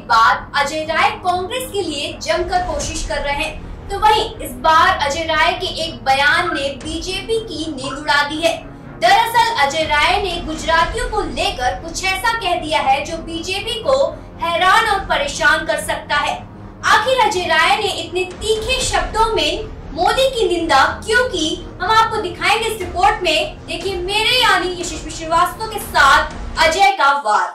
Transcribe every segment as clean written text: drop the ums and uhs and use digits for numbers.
बाद अजय राय कांग्रेस के लिए जमकर कोशिश कर रहे हैं। तो वहीं इस बार अजय राय के एक बयान ने बीजेपी की नींद उड़ा दी है। दरअसल अजय राय ने गुजरातियों को लेकर कुछ ऐसा कह दिया है जो बीजेपी को हैरान और परेशान कर सकता है। आखिर अजय राय ने इतने तीखे शब्दों में मोदी की निंदा क्यों की, हम आपको दिखाएंगे इस रिपोर्ट में। देखिए मेरे यानी यशस्वी श्रीवास्तव के साथ अजय का वार।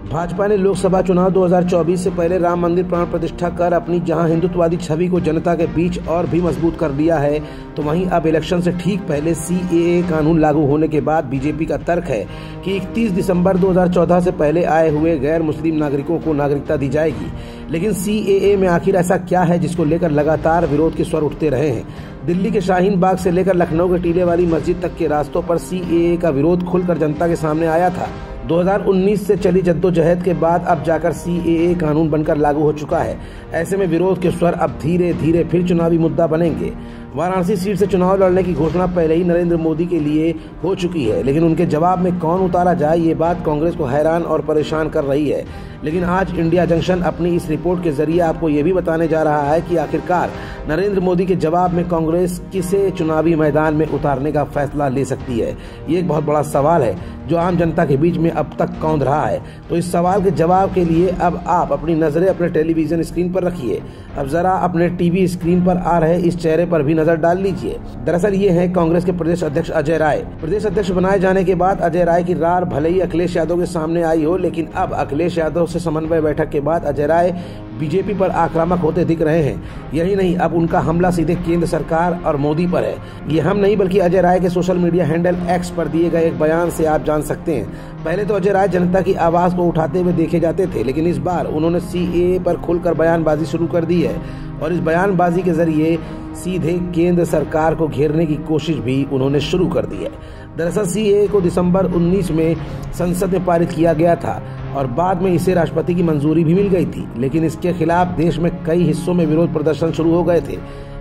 भाजपा ने लोकसभा चुनाव 2024 से पहले राम मंदिर प्राण प्रतिष्ठा कर अपनी जहां हिंदुत्ववादी छवि को जनता के बीच और भी मजबूत कर दिया है, तो वहीं अब इलेक्शन से ठीक पहले सीएए कानून लागू होने के बाद बीजेपी का तर्क है कि 31 दिसंबर 2014 से पहले आए हुए गैर मुस्लिम नागरिकों को नागरिकता दी जाएगी। लेकिन सीएए में आखिर ऐसा क्या है जिसको लेकर लगातार विरोध के स्वर उठते रहे हैं। दिल्ली के शाहीन बाग से लेकर लखनऊ के टीले वाली मस्जिद तक के रास्तों पर सीएए का विरोध खुलकर जनता के सामने आया था। 2019 से चली जद्दोजहद के बाद अब जाकर सीएए कानून बनकर लागू हो चुका है। ऐसे में विरोध के स्वर अब धीरे धीरे फिर चुनावी मुद्दा बनेंगे। वाराणसी सीट से चुनाव लड़ने की घोषणा पहले ही नरेंद्र मोदी के लिए हो चुकी है, लेकिन उनके जवाब में कौन उतारा जाए ये बात कांग्रेस को हैरान और परेशान कर रही है। लेकिन आज इंडिया जंक्शन अपनी इस रिपोर्ट के जरिए आपको ये भी बताने जा रहा है कि आखिरकार नरेंद्र मोदी के जवाब में कांग्रेस किसे चुनावी मैदान में उतारने का फैसला ले सकती है। ये एक बहुत बड़ा सवाल है जो आम जनता के बीच में अब तक कौंध रहा है। तो इस सवाल के जवाब के लिए अब आप अपनी नजरें अपने टेलीविजन स्क्रीन पर रखिए। अब जरा अपने टीवी स्क्रीन पर आ रहे इस चेहरे पर भी नजर डाल लीजिए। दरअसल ये है कांग्रेस के प्रदेश अध्यक्ष अजय राय। प्रदेश अध्यक्ष बनाए जाने के बाद अजय राय की रार भले ही अखिलेश यादव के सामने आई हो, लेकिन अब अखिलेश यादव से समन्वय बैठक के बाद अजय राय बीजेपी पर आक्रामक होते दिख रहे हैं। यही नहीं, अब उनका हमला सीधे केंद्र सरकार और मोदी पर है। ये हम नहीं बल्कि अजय राय के सोशल मीडिया हैंडल एक्स पर दिए गए एक बयान से आप जान सकते हैं। पहले तो अजय राय जनता की आवाज को उठाते हुए देखे जाते थे, लेकिन इस बार उन्होंने सीएए पर खुलकर बयानबाजी शुरू कर दी है और इस बयानबाजी के जरिए सीधे केंद्र सरकार को घेरने की कोशिश भी उन्होंने शुरू कर दी है। दरअसल सीएए को दिसंबर 19 में संसद में पारित किया गया था और बाद में इसे राष्ट्रपति की मंजूरी भी मिल गई थी, लेकिन इसके खिलाफ देश में कई हिस्सों में विरोध प्रदर्शन शुरू हो गए थे।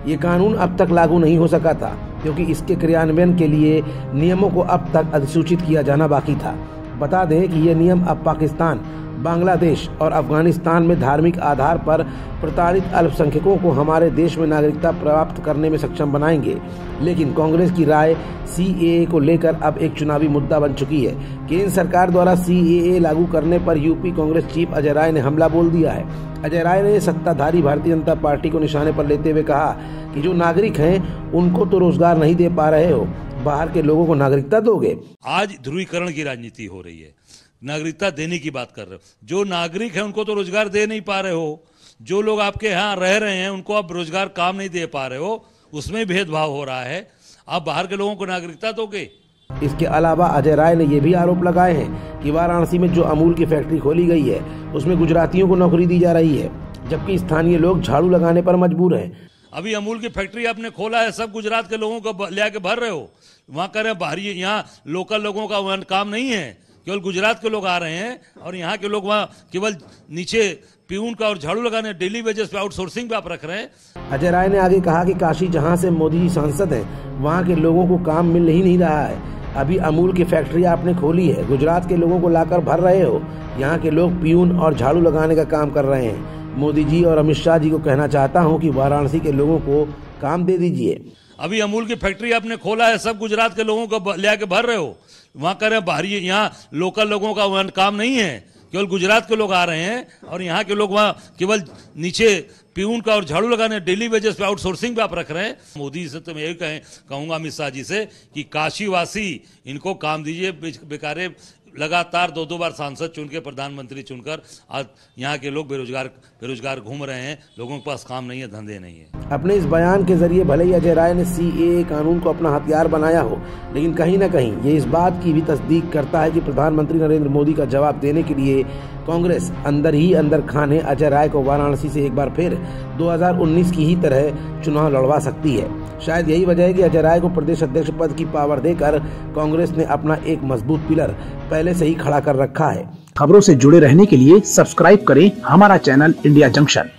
ये कानून अब तक लागू नहीं हो सका था क्योंकि इसके क्रियान्वयन के लिए नियमों को अब तक अधिसूचित किया जाना बाकी था। बता दें कि ये नियम अब पाकिस्तान, बांग्लादेश और अफगानिस्तान में धार्मिक आधार पर प्रताड़ित अल्पसंख्यकों को हमारे देश में नागरिकता प्राप्त करने में सक्षम बनाएंगे। लेकिन कांग्रेस की राय सीएए को लेकर अब एक चुनावी मुद्दा बन चुकी है। केंद्र सरकार द्वारा सीएए लागू करने पर यूपी कांग्रेस चीफ अजय राय ने हमला बोल दिया है। अजय राय ने सत्ताधारी भारतीय जनता पार्टी को निशाने पर लेते हुए कहा कि जो नागरिक हैं उनको तो रोजगार नहीं दे पा रहे हो, बाहर के लोगों को नागरिकता दोगे। आज ध्रुवीकरण की राजनीति हो रही है, नागरिकता देने की बात कर रहे हो। जो नागरिक है उनको तो रोजगार दे नहीं पा रहे हो, जो लोग आपके यहाँ रह रहे हैं उनको आप रोजगार काम नहीं दे पा रहे हो, उसमें भेदभाव हो रहा है। आप बाहर के लोगों को नागरिकता दोगे। इसके अलावा अजय राय ने यह भी आरोप लगाए हैं कि वाराणसी में जो अमूल की फैक्ट्री खोली गई है उसमें गुजरातियों को नौकरी दी जा रही है, जबकि स्थानीय लोग झाड़ू लगाने पर मजबूर हैं। अभी अमूल की फैक्ट्री आपने खोला है, सब गुजरात के लोगों को ले आके भर रहे हो। वहां कर रहे बाहरी, यहाँ लोकल लोगों का वहां काम नहीं है, केवल गुजरात के लोग आ रहे हैं और यहाँ के लोग वहाँ केवल नीचे प्यून का और झाड़ू लगाने डेली वेजेस पे आउटसोर्सिंग पे आप रख रहे हैं। अजय राय ने आगे कहा कि काशी जहाँ से मोदी जी सांसद हैं वहाँ के लोगों को काम मिल ही नहीं रहा है। अभी अमूल की फैक्ट्री आपने खोली है, गुजरात के लोगों को लाकर भर रहे हो, यहाँ के लोग प्यून और झाड़ू लगाने का काम कर रहे हैं। मोदी जी और अमित शाह जी को कहना चाहता हूँ कि वाराणसी के लोगों को काम दे दीजिए। अभी अमूल की फैक्ट्री आपने खोला है, सब गुजरात के लोगों को ले आके भर रहे हो। वहां कर रहे बाहरी, यहाँ लोकल लोगों का वहां काम नहीं है, केवल गुजरात के लोग आ रहे हैं और यहाँ के लोग वहाँ केवल नीचे प्यून का और झाड़ू लगाने डेली वेजेस पे आउटसोर्सिंग पे आप रख रहे हैं। मोदी से तो मैं यही कहूंगा अमित शाह जी से कि काशीवासी इनको काम दीजिए। बेकारे लगातार 2-2 बार सांसद चुन के, प्रधानमंत्री चुनकर आज यहाँ के लोग बेरोजगार घूम रहे हैं। लोगों के पास काम नहीं है, धंधे नहीं है। अपने इस बयान के जरिए भले ही अजय राय ने सीएए कानून को अपना हथियार बनाया हो, लेकिन कहीं न कहीं ये इस बात की भी तस्दीक करता है कि प्रधानमंत्री नरेंद्र मोदी का जवाब देने के लिए कांग्रेस अंदर ही अंदर खाने अजय राय को वाराणसी से एक बार फिर 2019 की ही तरह चुनाव लड़वा सकती है। शायद यही वजह है कि अजय राय को प्रदेश अध्यक्ष पद की पावर देकर कांग्रेस ने अपना एक मजबूत पिलर पहले से ही खड़ा कर रखा है। खबरों से जुड़े रहने के लिए सब्सक्राइब करें हमारा चैनल इंडिया जंक्शन।